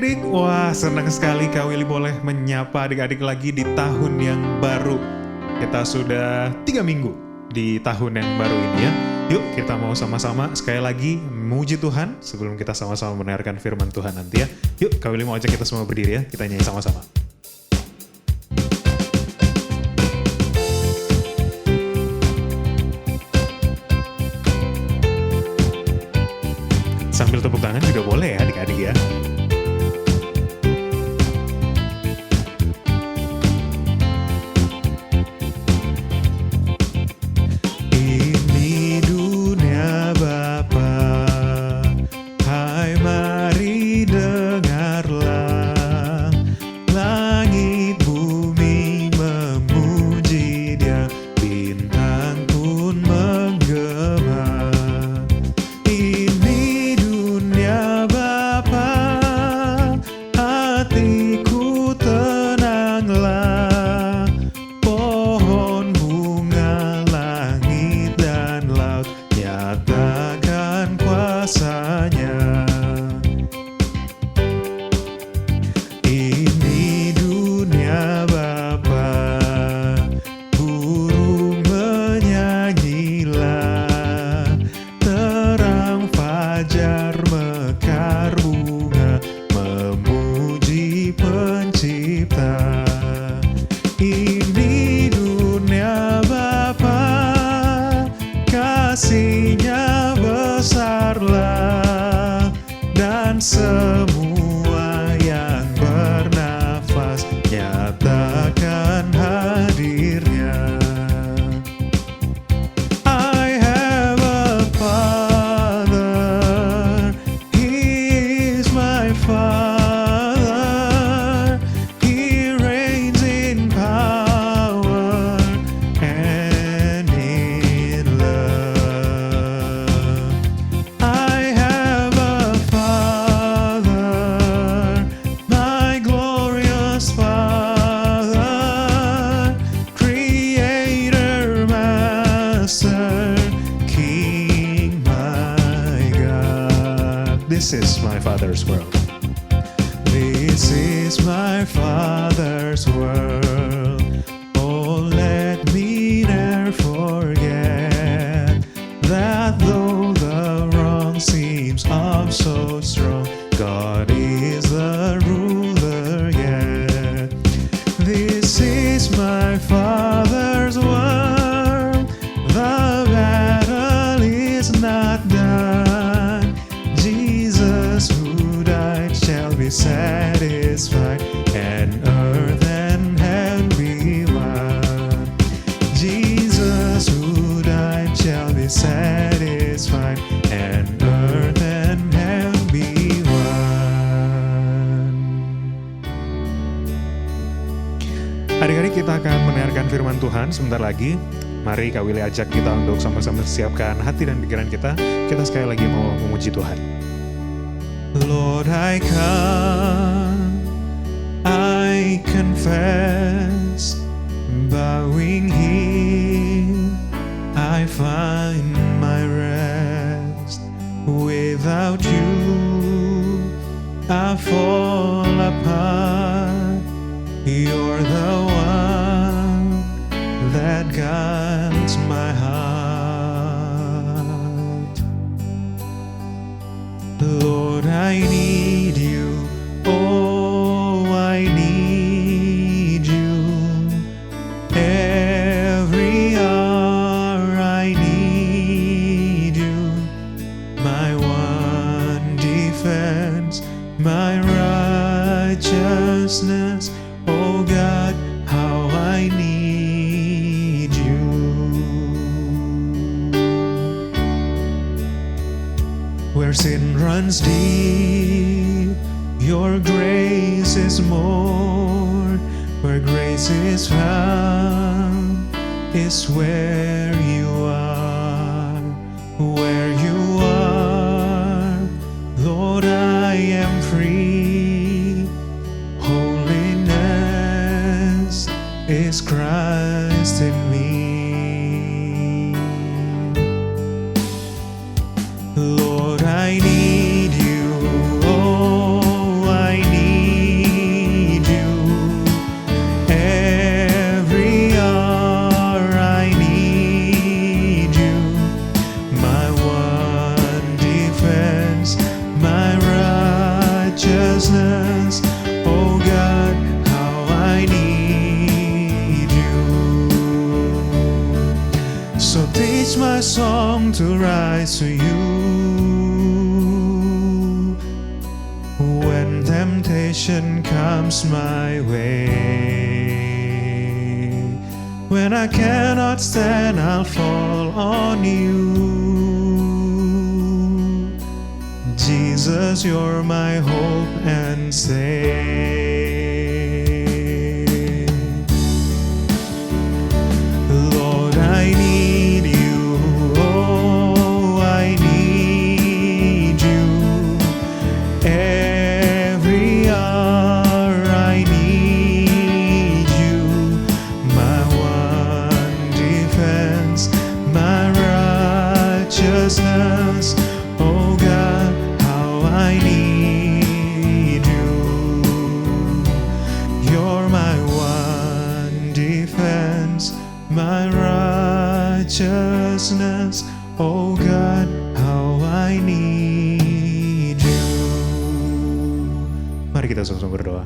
adik-adik, wah senang sekali Kak Willy boleh menyapa adik-adik lagi di tahun yang baru. Kita sudah 3 minggu di tahun yang baru ini ya. Yuk kita mau sama-sama sekali lagi memuji Tuhan sebelum kita sama-sama mendengarkan firman Tuhan nanti ya. Yuk Kak Willy mau ajak kita semua berdiri ya, kita nyanyi sama-sama. Sambil tepuk tangan juga boleh ya adik-adik ya. Ini dunia Bapa, hai mari dengarlah, langit bumi memuji Dia, bintang pun menggema. Ini dunia Bapa, hatiku tenanglah, pohon bunga langit dan laut nyatakan kuasa-Nya. Ini dunia Bapa, burung menyanyilah, terang fajar mekar bunga memuji Pencipta. Ini dunia Bapa, kasih-Nya besarlah, dan semua yang bernafas nyatakan hadirnya. I have a Father, He is my Father, He reigns in power and in love. I have a Father, my glorious Father, Creator, Master, King, my God. This is my Father's world. This is my Father's world. Oh, let me never forget that though the wrong seems of so strong, God is the ruler yet. This is my Father's world. The battle is not done. Jesus who died shall be satisfied, and earth and heaven be one. Jesus who died shall be satisfied, and earth and heaven be one. Adik-adik, kita akan mendengarkan firman Tuhan sebentar lagi. Mari Kak Willy ajak kita untuk sama-sama siapkan hati dan pikiran kita. Kita sekali lagi mau memuji Tuhan. Lord, I come, I confess, bowing here, I find my rest. Without you, I fall apart. You're the one that guides my heart. Lord, I need you. Oh, I need you. Every hour I need you. My one defense, my righteousness. Oh God, how I need you. Where sin runs deep, your grace is more. Where grace is found is where you are. Where you are, Lord, I am free. Holiness is Christ in me. Lord, I need you. Oh, I need cause my song to rise to you. When temptation comes my way, when I cannot stand, I'll fall on you. Jesus, you're my hope and stay. Lord, I need you. Oh, I need you. Every hour I need you. My one defense, my righteousness. Oh God, I need you. You're my one defense, my righteousness. Oh God, how I need you. Mari kita sama-sama berdoa.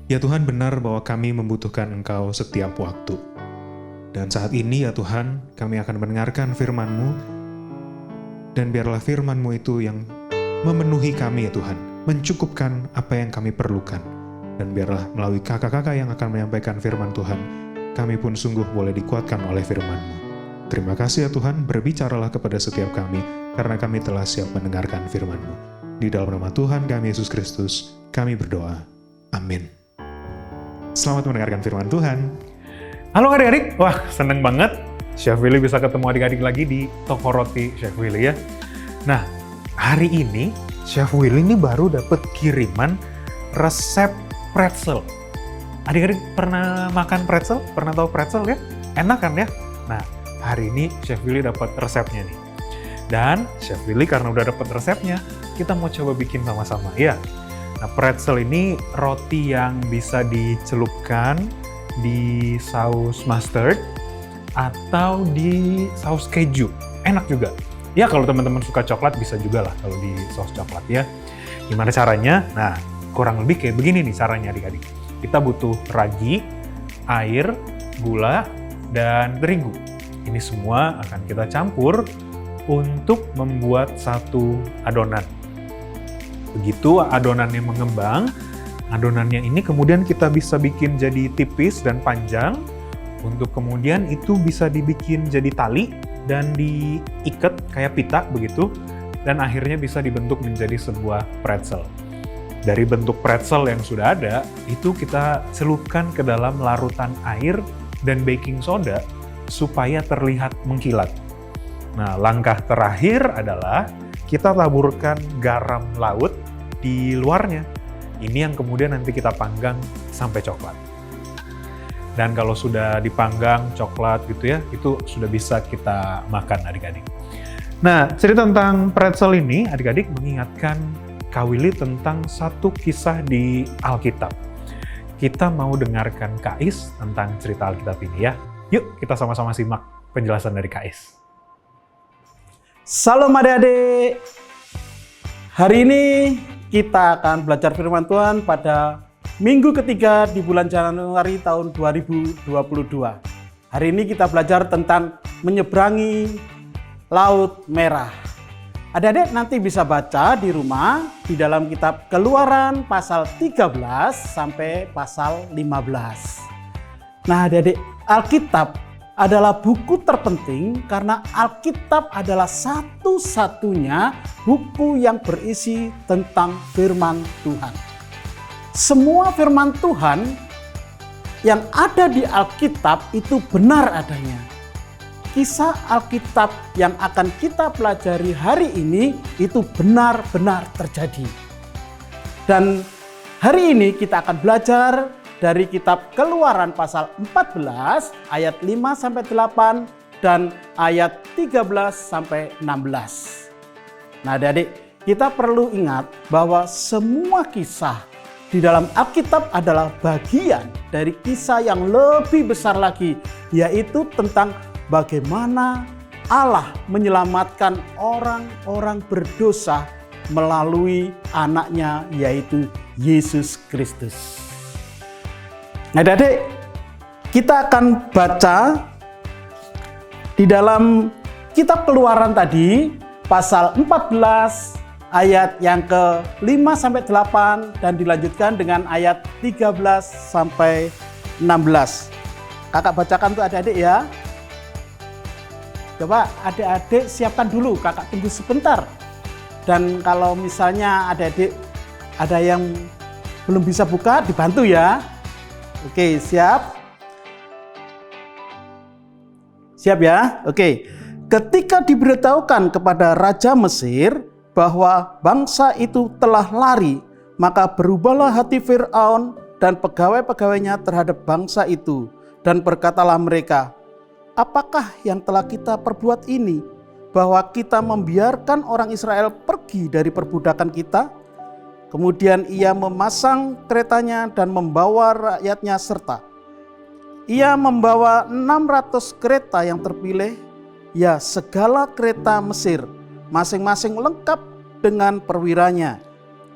Ya Tuhan, benar bahwa kami membutuhkan Engkau setiap waktu. Dan saat ini ya Tuhan, kami akan mendengarkan firman-Mu. Dan biarlah firman-Mu itu yang memenuhi kami ya Tuhan, mencukupkan apa yang kami perlukan. Dan biarlah melalui kakak-kakak yang akan menyampaikan firman Tuhan, kami pun sungguh boleh dikuatkan oleh firman-Mu. Terima kasih ya Tuhan, berbicaralah kepada setiap kami, karena kami telah siap mendengarkan firman-Mu. Di dalam nama Tuhan kami Yesus Kristus, kami berdoa. Amin. Selamat mendengarkan firman Tuhan. Halo adik-adik, wah seneng banget Chef Willy bisa ketemu adik-adik lagi di Toko Roti Chef Willy ya. Nah, hari ini Chef Willy ini baru dapat kiriman resep pretzel. Adik-adik pernah makan pretzel? Pernah tahu pretzel ya? Enak kan ya? Nah, hari ini Chef Willy dapat resepnya nih. Dan Chef Willy karena udah dapat resepnya, kita mau coba bikin sama-sama ya. Nah, pretzel ini roti yang bisa dicelupkan di saus mustard atau di saus keju. Enak juga. Ya kalau teman-teman suka coklat bisa juga lah kalau di saus coklat ya. Gimana caranya? Nah, kurang lebih kayak begini nih caranya adik-adik. Kita butuh ragi, air, gula, dan terigu. Ini semua akan kita campur untuk membuat satu adonan. Begitu adonannya mengembang, adonannya ini kemudian kita bisa bikin jadi tipis dan panjang, untuk kemudian itu bisa dibikin jadi tali dan diikat kayak pita begitu, dan akhirnya bisa dibentuk menjadi sebuah pretzel. Dari bentuk pretzel yang sudah ada, itu kita celupkan ke dalam larutan air dan baking soda supaya terlihat mengkilat. Nah, langkah terakhir adalah kita taburkan garam laut di luarnya. Ini yang kemudian nanti kita panggang sampai coklat. Dan kalau sudah dipanggang coklat gitu ya, itu sudah bisa kita makan adik-adik. Nah, cerita tentang pretzel ini adik-adik mengingatkan Kak Willy tentang satu kisah di Alkitab. Kita mau dengarkan Kak Is tentang cerita Alkitab ini ya. Yuk kita sama-sama simak penjelasan dari Kak Is. Salam adik-adik. Hari ini kita akan belajar firman Tuhan pada minggu ketiga di bulan Januari tahun 2022. Hari ini kita belajar tentang menyeberangi Laut Merah. Adik-adik nanti bisa baca di rumah di dalam kitab Keluaran pasal 13 sampai pasal 15. Nah adik-adik, Alkitab adalah buku terpenting karena Alkitab adalah satu-satunya buku yang berisi tentang firman Tuhan. Semua firman Tuhan yang ada di Alkitab itu benar adanya. Kisah Alkitab yang akan kita pelajari hari ini itu benar-benar terjadi. Dan hari ini kita akan belajar dari kitab Keluaran pasal 14 ayat 5-8 dan ayat 13-16. Nah adik-adik, kita perlu ingat bahwa semua kisah di dalam Alkitab adalah bagian dari kisah yang lebih besar lagi, yaitu tentang bagaimana Allah menyelamatkan orang-orang berdosa melalui anaknya, yaitu Yesus Kristus. Nah adik-adik, kita akan baca di di dalam kitab Keluaran tadi, pasal 14 ayat yang ke-5 sampai 8 dan dilanjutkan dengan ayat 13 sampai 16. Kakak bacakan untuk adik-adik ya. Coba adik-adik siapkan dulu, kakak tunggu sebentar. Dan kalau misalnya adik-adik ada yang belum bisa buka, dibantu ya. Oke, siap? Siap ya? Oke. Ketika diberitahukan kepada Raja Mesir bahwa bangsa itu telah lari, maka berubahlah hati Fir'aun dan pegawai-pegawainya terhadap bangsa itu. Dan berkatalah mereka, apakah yang telah kita perbuat ini, bahwa kita membiarkan orang Israel pergi dari perbudakan kita? Kemudian ia memasang keretanya dan membawa rakyatnya serta. Ia membawa 600 kereta yang terpilih, ya segala kereta Mesir, masing-masing lengkap dengan perwiranya.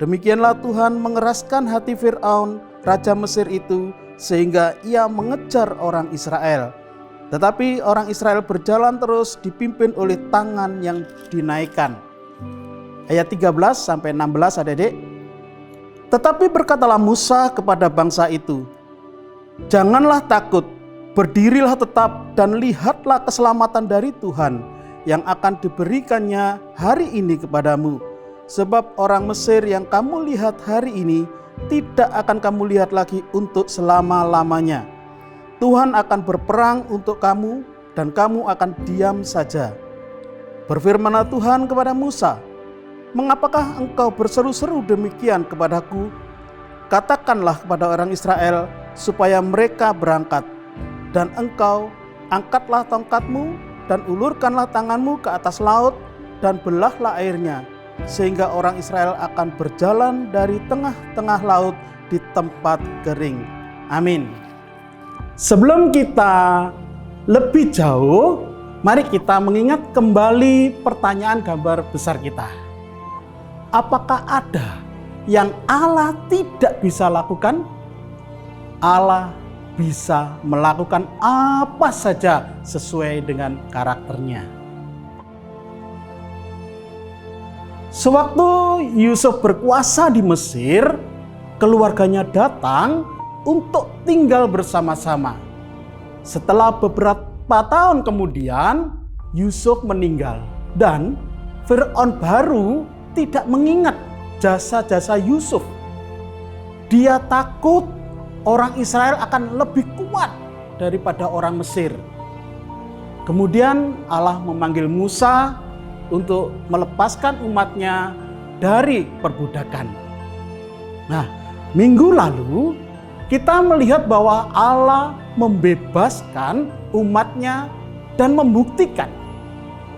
Demikianlah Tuhan mengeraskan hati Fir'aun, Raja Mesir itu, sehingga ia mengejar orang Israel. Tetapi orang Israel berjalan terus dipimpin oleh tangan yang dinaikkan. Ayat 13 sampai 16 adik-adik. Tetapi berkatalah Musa kepada bangsa itu, janganlah takut, berdirilah tetap dan lihatlah keselamatan dari Tuhan yang akan diberikannya hari ini kepadamu. Sebab orang Mesir yang kamu lihat hari ini tidak akan kamu lihat lagi untuk selama-lamanya. Tuhan akan berperang untuk kamu dan kamu akan diam saja. Berfirmanlah Tuhan kepada Musa, mengapakah engkau berseru-seru demikian kepadaku? Katakanlah kepada orang Israel supaya mereka berangkat. Dan engkau angkatlah tongkatmu dan ulurkanlah tanganmu ke atas laut dan belahlah airnya, sehingga orang Israel akan berjalan dari tengah-tengah laut di tempat kering. Amin. Sebelum kita lebih jauh, mari kita mengingat kembali pertanyaan gambar besar kita. Apakah ada yang Allah tidak bisa lakukan? Allah bisa melakukan apa saja sesuai dengan karakternya. Sewaktu Yusuf berkuasa di Mesir, keluarganya datang untuk tinggal bersama-sama. Setelah beberapa tahun kemudian, Yusuf meninggal dan Fir'aun baru tidak mengingat jasa-jasa Yusuf. Dia takut orang Israel akan lebih kuat daripada orang Mesir. Kemudian Allah memanggil Musa untuk melepaskan umatnya dari perbudakan. Nah, minggu lalu kita melihat bahwa Allah membebaskan umatnya dan membuktikan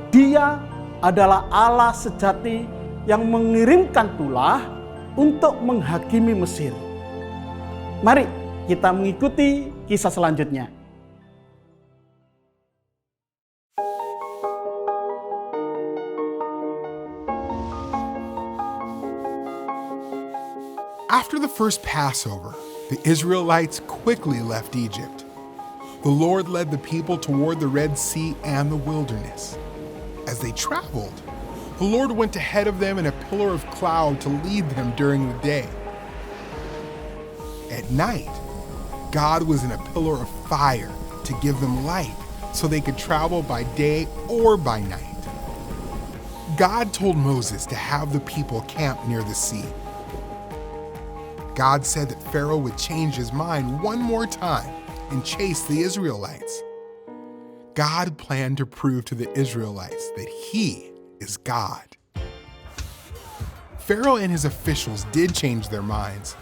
Dia adalah Allah sejati yang mengirimkan tulah untuk menghakimi Mesir. Mari kita mengikuti kisah selanjutnya. After the first Passover, the Israelites quickly left Egypt. The Lord led the people toward the Red Sea and the wilderness. As they traveled, the Lord went ahead of them in a pillar of cloud to lead them during the day. At night, God was in a pillar of fire to give them light so they could travel by day or by night. God told Moses to have the people camp near the sea. God said that Pharaoh would change his mind one more time and chase the Israelites. God planned to prove to the Israelites that he is God. Pharaoh and his officials did change their minds.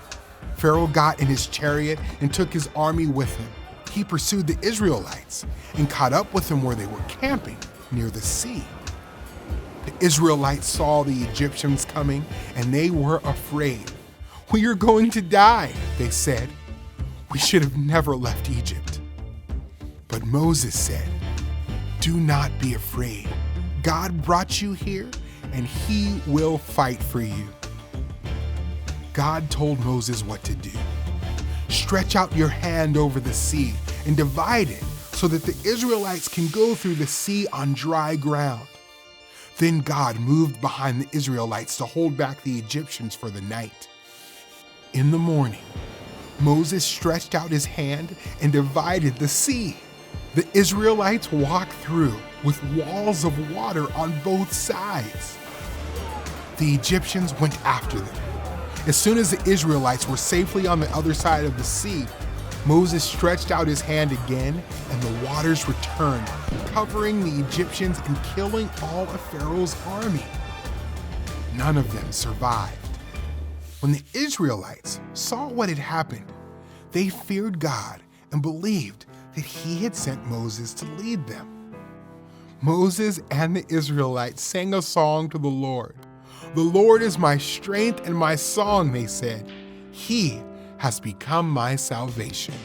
Pharaoh got in his chariot and took his army with him. He pursued the Israelites and caught up with them where they were camping near the sea. The Israelites saw the Egyptians coming and they were afraid. "We are going to die," they said. "We should have never left Egypt." But Moses said, "Do not be afraid. God brought you here and he will fight for you." God told Moses what to do. "Stretch out your hand over the sea and divide it so that the Israelites can go through the sea on dry ground. Then God moved behind the Israelites to hold back the Egyptians for the night. In the morning, Moses stretched out his hand and divided the sea. The Israelites walked through with walls of water on both sides. The Egyptians went after them. As soon as the Israelites were safely on the other side of the sea, Moses stretched out his hand again, and the waters returned, covering the Egyptians and killing all of Pharaoh's army. None of them survived. When the Israelites saw what had happened, they feared God and believed that he had sent Moses to lead them. Moses and the Israelites sang a song to the Lord. "The Lord is my strength and my song," they said. "He has become my salvation."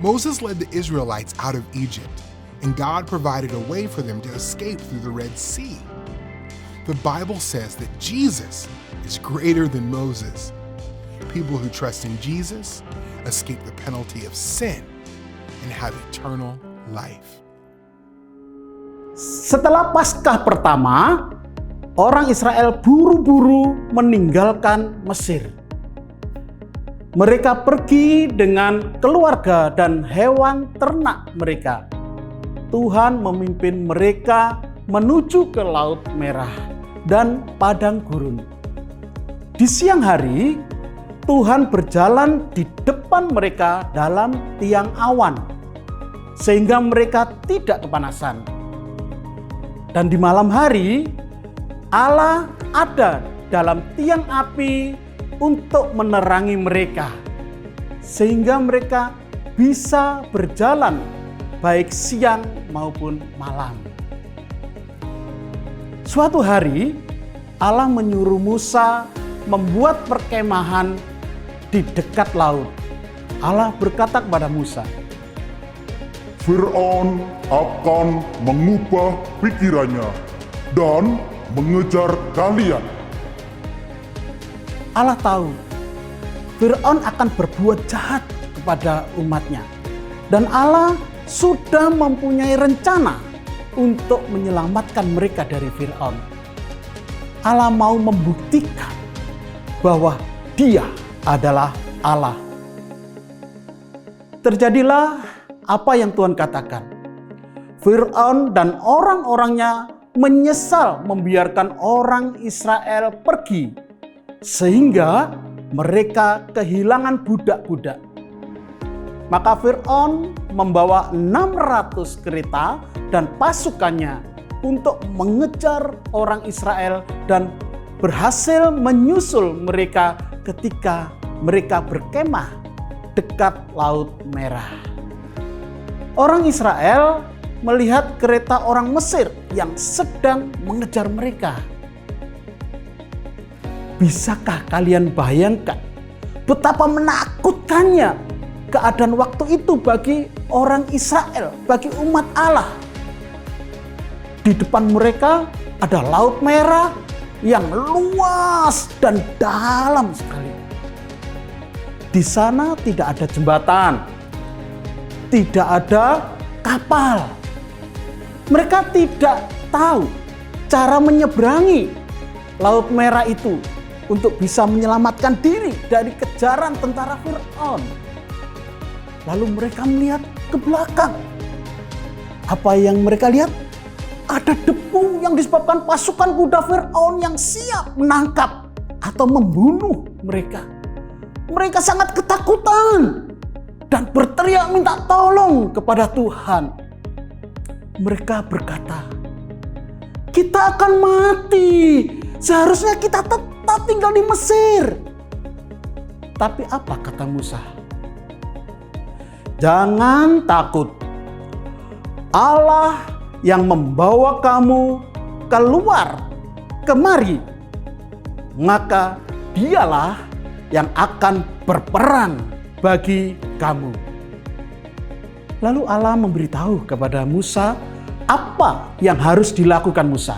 Moses led the Israelites out of Egypt, and God provided a way for them to escape through the Red Sea. The Bible says that Jesus is greater than Moses. People who trust in Jesus escape the penalty of sin and have eternal life. Setelah Paskah pertama, orang Israel buru-buru meninggalkan Mesir. Mereka pergi dengan keluarga dan hewan ternak mereka. Tuhan memimpin mereka menuju ke Laut Merah dan padang gurun. Di siang hari, Tuhan berjalan di depan mereka dalam tiang awan, sehingga mereka tidak kepanasan. Dan di malam hari, Allah ada dalam tiang api untuk menerangi mereka, sehingga mereka bisa berjalan baik siang maupun malam. Suatu hari, Allah menyuruh Musa membuat perkemahan di dekat laut. Allah berkata kepada Musa, Fir'aun akan mengubah pikirannya dan mengejar kalian. Allah tahu Fir'aun akan berbuat jahat kepada umatnya. Dan Allah sudah mempunyai rencana untuk menyelamatkan mereka dari Fir'aun. Allah mau membuktikan bahwa Dia adalah Allah. Terjadilah apa yang Tuhan katakan. Fir'aun dan orang-orangnya menyesal membiarkan orang Israel pergi, sehingga mereka kehilangan budak-budak. Maka Fir'aun membawa 600 kereta dan pasukannya untuk mengejar orang Israel dan berhasil menyusul mereka ketika mereka berkemah dekat Laut Merah. Orang Israel melihat kereta orang Mesir yang sedang mengejar mereka. Bisakah kalian bayangkan betapa menakutkannya keadaan waktu itu bagi orang Israel, bagi umat Allah? Di depan mereka ada Laut Merah yang luas dan dalam sekali. Di sana tidak ada jembatan, tidak ada kapal. Mereka tidak tahu cara menyeberangi Laut Merah itu untuk bisa menyelamatkan diri dari kejaran tentara Fir'aun. Lalu mereka melihat ke belakang. Apa yang mereka lihat? Ada debu yang disebabkan pasukan kuda Fir'aun yang siap menangkap atau membunuh mereka. Mereka sangat ketakutan dan berteriak minta tolong kepada Tuhan. Mereka berkata, "Kita akan mati. Seharusnya kita tetap tinggal di Mesir." Tapi apa kata Musa? "Jangan takut. Allah yang membawa kamu keluar kemari, maka Dialah yang akan berperang bagi kamu." Lalu Allah memberitahu kepada Musa apa yang harus dilakukan Musa.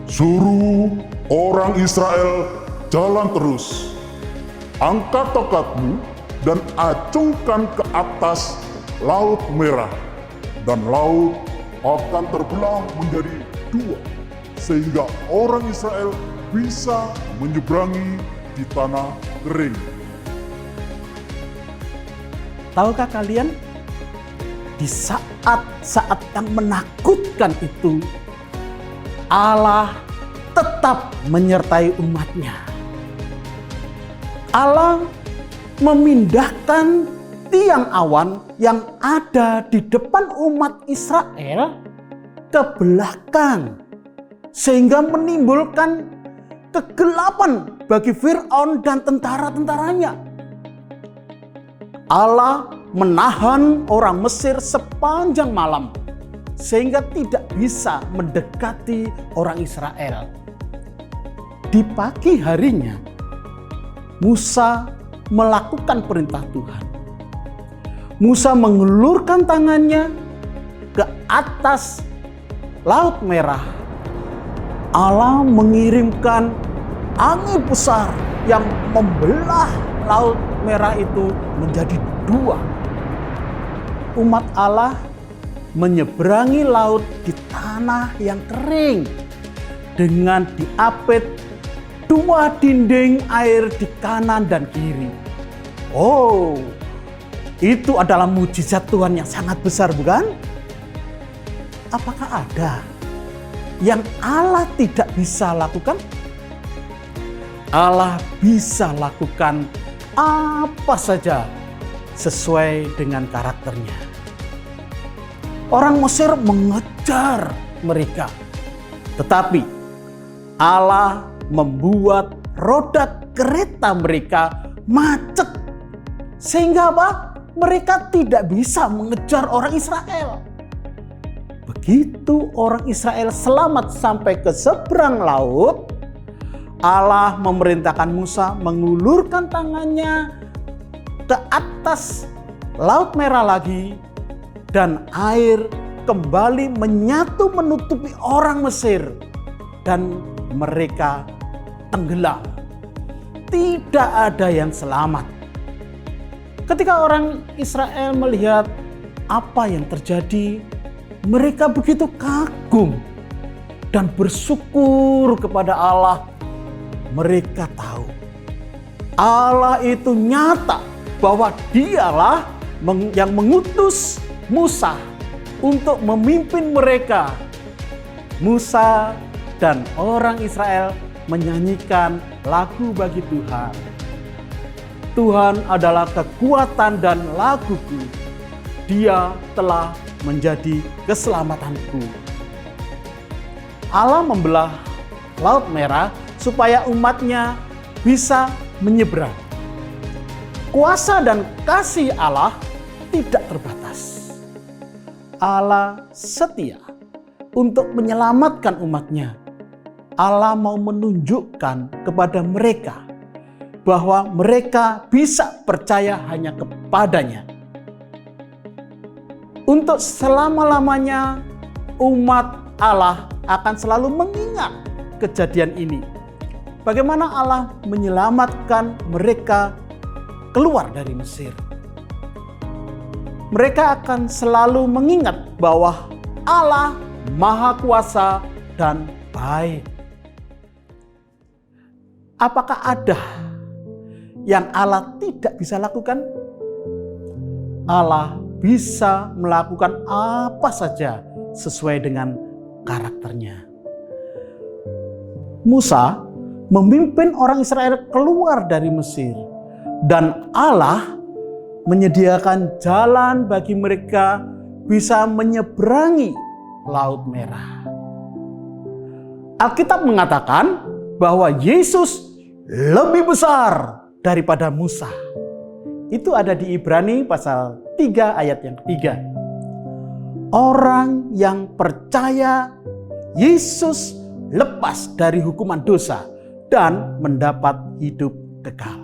Suruh orang Israel jalan terus. angkat tongkatmu dan acungkan ke atas Laut Merah, dan laut akan terbelah menjadi dua, sehingga orang Israel bisa menyeberangi di tanah kering. Tahukah kalian, di saat-saat yang menakutkan itu, Allah tetap menyertai umatnya. Allah memindahkan tiang awan yang ada di depan umat Israel ke belakang, sehingga menimbulkan kegelapan bagi Fir'aun dan tentara-tentaranya. Allah menahan orang Mesir sepanjang malam sehingga tidak bisa mendekati orang Israel. Di pagi harinya, Musa melakukan perintah Tuhan. Musa mengulurkan tangannya ke atas Laut Merah. Allah mengirimkan angin besar yang membelah Laut Merah itu menjadi dua. Umat Allah menyeberangi laut di tanah yang kering dengan diapit dua dinding air di kanan dan kiri. Oh, itu adalah mujizat Tuhan yang sangat besar, bukan? Apakah ada yang Allah tidak bisa lakukan? Allah bisa lakukan apa saja sesuai dengan karakternya. Orang Mesir mengejar mereka, tetapi Allah membuat roda kereta mereka macet, sehingga apa? Mereka tidak bisa mengejar orang Israel. Begitu orang Israel selamat sampai ke seberang laut, Allah memerintahkan Musa mengulurkan tangannya ke atas Laut Merah lagi, dan air kembali menyatu menutupi orang Mesir, dan mereka tenggelam. Tidak ada yang selamat. Ketika orang Israel melihat apa yang terjadi, mereka begitu kagum dan bersyukur kepada Allah. Mereka tahu Allah itu nyata bahwa Dialah yang mengutus Musa untuk memimpin mereka. Musa dan orang Israel menyanyikan lagu bagi Tuhan. Tuhan adalah kekuatan dan laguku. Dia telah menjadi keselamatanku. Allah membelah Laut Merah supaya umatnya bisa menyeberang. Kuasa dan kasih Allah tidak terbatas. Allah setia untuk menyelamatkan umatnya. Allah mau menunjukkan kepada mereka bahwa mereka bisa percaya hanya kepadanya. Untuk selama-lamanya umat Allah akan selalu mengingat kejadian ini. Bagaimana Allah menyelamatkan mereka keluar dari Mesir. Mereka akan selalu mengingat bahwa Allah Maha Kuasa dan baik. Apakah ada yang Allah tidak bisa lakukan? Allah bisa melakukan apa saja sesuai dengan karakternya. Musa memimpin orang Israel keluar dari Mesir, dan Allah menyediakan jalan bagi mereka bisa menyeberangi Laut Merah. Alkitab mengatakan bahwa Yesus lebih besar daripada Musa. Itu ada di Ibrani pasal 3 ayat yang ketiga. Orang yang percaya Yesus lepas dari hukuman dosa dan mendapat hidup kekal.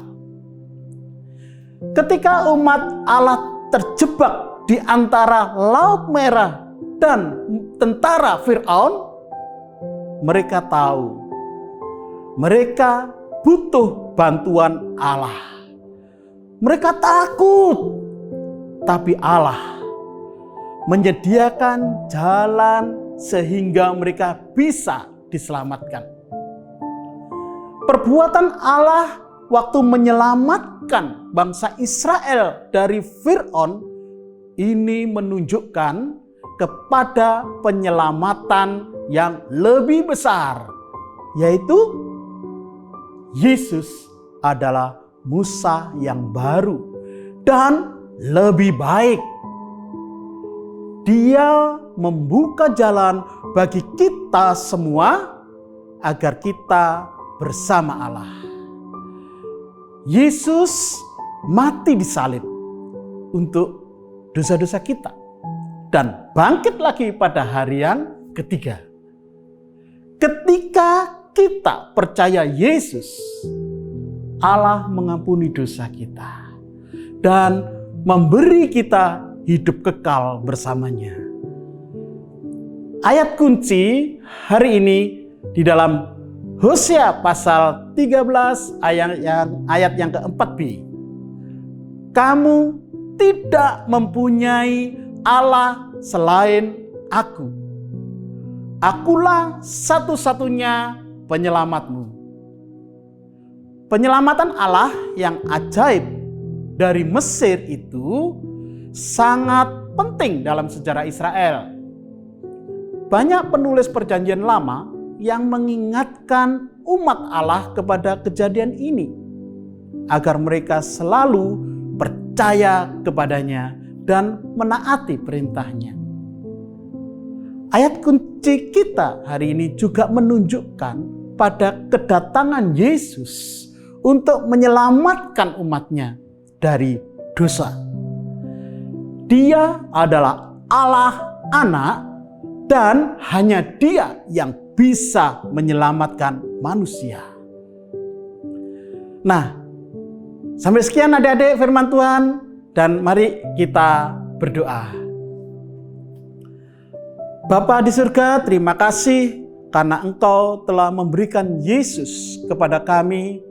Ketika umat Allah terjebak di antara Laut Merah dan tentara Fir'aun, mereka tahu mereka butuh bantuan Allah. mereka takut. Tapi Allah menyediakan jalan sehingga mereka bisa diselamatkan. Perbuatan Allah waktu menyelamatkan bangsa Israel dari Fir'aun ini menunjukkan kepada penyelamatan yang lebih besar, yaitu Yesus adalah Musa yang baru dan lebih baik. Dia membuka jalan bagi kita semua agar kita bersama Allah. Yesus mati di salib untuk dosa-dosa kita dan bangkit lagi pada hari yang ketiga. Ketika kita percaya Yesus, Allah mengampuni dosa kita dan memberi kita hidup kekal bersamanya. Ayat kunci hari ini di dalam Hosea pasal 13 ayat yang keempat B. Kamu tidak mempunyai Allah selain aku. Akulah satu-satunya penyelamatmu. Penyelamatan Allah yang ajaib dari Mesir itu sangat penting dalam sejarah Israel. Banyak penulis Perjanjian Lama yang mengingatkan umat Allah kepada kejadian ini agar mereka selalu percaya kepadanya dan menaati perintahnya. Ayat kunci kita hari ini juga menunjukkan pada kedatangan Yesus untuk menyelamatkan umatnya dari dosa. Dia adalah Allah Anak dan hanya Dia yang bisa menyelamatkan manusia. Nah, sampai sekian adik-adik firman Tuhan, dan mari kita berdoa. Bapa di surga, terima kasih karena Engkau telah memberikan Yesus kepada kami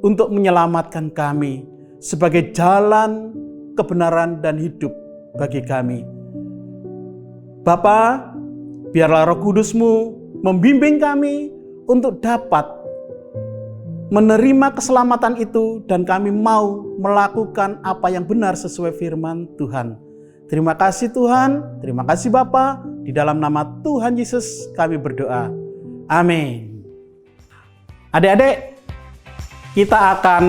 untuk menyelamatkan kami sebagai jalan kebenaran dan hidup bagi kami. Bapa, biarlah Roh Kudus-Mu membimbing kami untuk dapat menerima keselamatan itu dan kami mau melakukan apa yang benar sesuai firman Tuhan. Terima kasih Tuhan, terima kasih Bapa. Di dalam nama Tuhan Yesus kami berdoa. Amin. Adik-adik, kita akan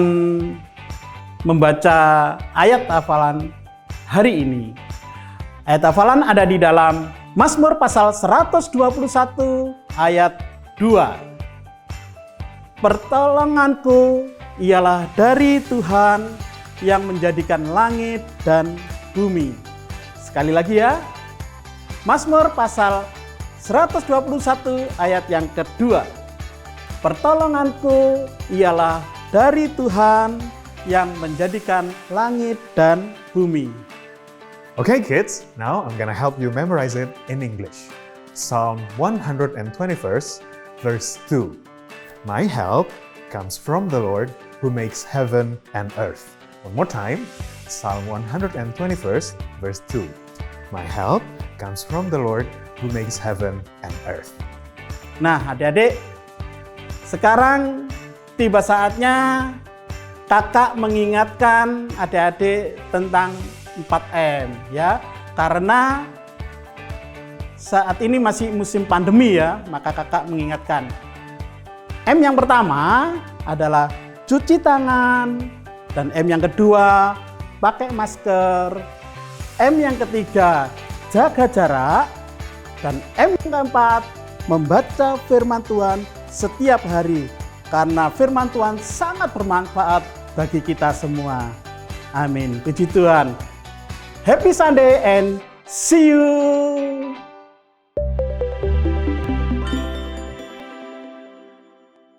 membaca ayat hafalan hari ini. Ayat hafalan ada di dalam Mazmur pasal 121 ayat 2. Pertolonganku ialah dari Tuhan yang menjadikan langit dan bumi. Sekali lagi ya. Mazmur pasal 121 ayat yang kedua. Pertolonganku ialah dari Tuhan yang menjadikan langit dan bumi. Okay kids, now I'm gonna help you memorize it in English. Psalm 121 verse 2. My help comes from the Lord who makes heaven and earth. One more time, Psalm 121 verse 2. My help comes from the Lord who makes heaven and earth. Nah adik-adik, sekarang tiba saatnya kakak mengingatkan adik-adik tentang 4M ya, karena saat ini masih musim pandemi ya, maka kakak mengingatkan. M yang pertama adalah cuci tangan, dan M yang kedua pakai masker, M yang ketiga jaga jarak, dan M yang keempat membaca firman Tuhan setiap hari, karena firman Tuhan sangat bermanfaat bagi kita semua. Amin. Puji Tuhan. Happy Sunday and see you.